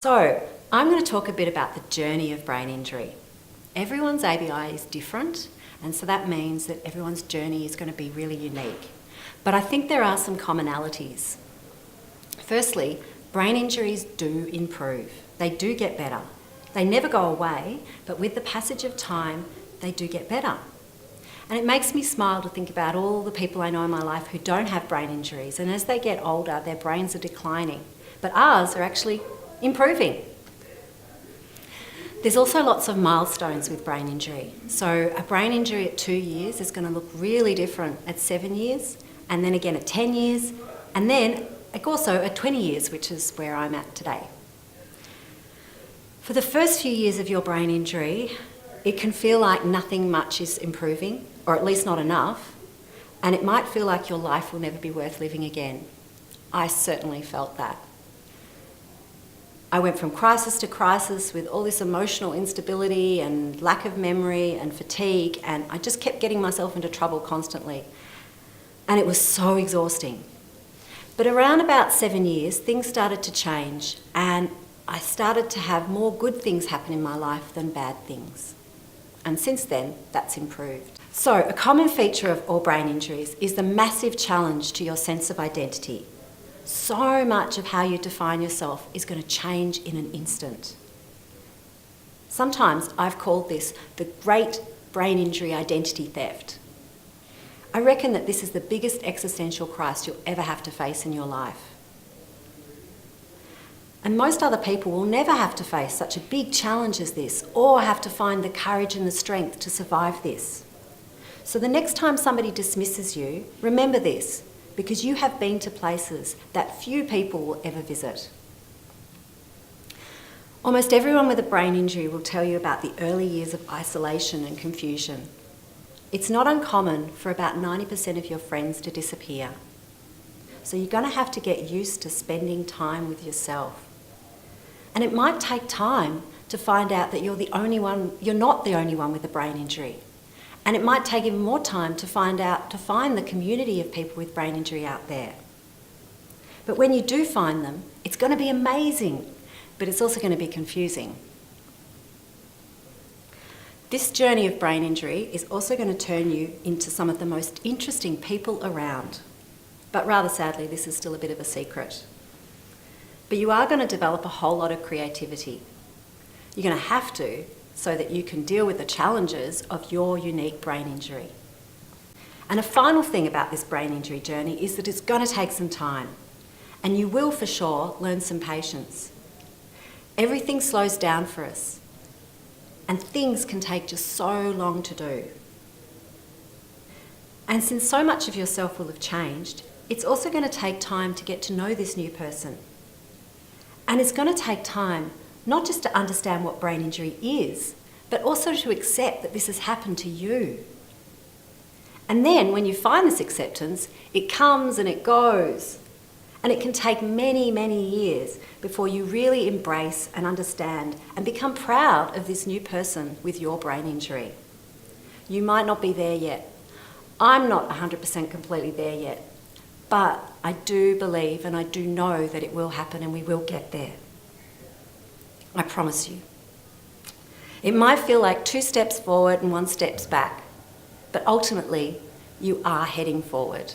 So, I'm going to talk a bit about the journey of brain injury. Everyone's ABI is different, and so that means that everyone's journey is going to be really unique. But I think there are some commonalities. Firstly, brain injuries do improve. They do get better. They never go away, but with the passage of time, they do get better. And it makes me smile to think about all the people I know in my life who don't have brain injuries, and as they get older, their brains are declining. But ours are actually improving. There's also lots of milestones with brain injury. So a brain injury at 2 years is going to look really different at 7 years, and then again at 10 years, and then also at 20 years, which is where I'm at today. For the first few years of your brain injury, it can feel like nothing much is improving, or at least not enough, and it might feel like your life will never be worth living again. I certainly felt that. I went from crisis to crisis with all this emotional instability and lack of memory and fatigue, and I just kept getting myself into trouble constantly. And it was so exhausting. But around about 7 years, things started to change, and I started to have more good things happen in my life than bad things. And since then, that's improved. So, a common feature of all brain injuries is the massive challenge to your sense of identity. So much of how you define yourself is going to change in an instant. Sometimes I've called this the great brain injury identity theft. I reckon that this is the biggest existential crisis you'll ever have to face in your life. And most other people will never have to face such a big challenge as this, or have to find the courage and the strength to survive this. So the next time somebody dismisses you, remember this, because you have been to places that few people will ever visit. Almost everyone with a brain injury will tell you about the early years of isolation and confusion. It's not uncommon for about 90% of your friends to disappear. So you're going to have to get used to spending time with yourself. And it might take time to find out that you're not the only one with a brain injury. And it might take even more time to find the community of people with brain injury out there. But when you do find them, it's going to be amazing, but it's also going to be confusing. This journey of brain injury is also going to turn you into some of the most interesting people around. But rather sadly, this is still a bit of a secret. But you are going to develop a whole lot of creativity. You're going to have to, so that you can deal with the challenges of your unique brain injury. And a final thing about this brain injury journey is that it's going to take some time, and you will for sure learn some patience. Everything slows down for us, and things can take just so long to do. And since so much of yourself will have changed, it's also going to take time to get to know this new person. And it's going to take time not just to understand what brain injury is, but also to accept that this has happened to you. And then when you find this acceptance, it comes and it goes. And it can take many, many years before you really embrace and understand and become proud of this new person with your brain injury. You might not be there yet. I'm not 100% completely there yet. But I do believe and I do know that it will happen and we will get there. I promise you. It might feel like 2 steps forward and 1 step back, but ultimately you are heading forward.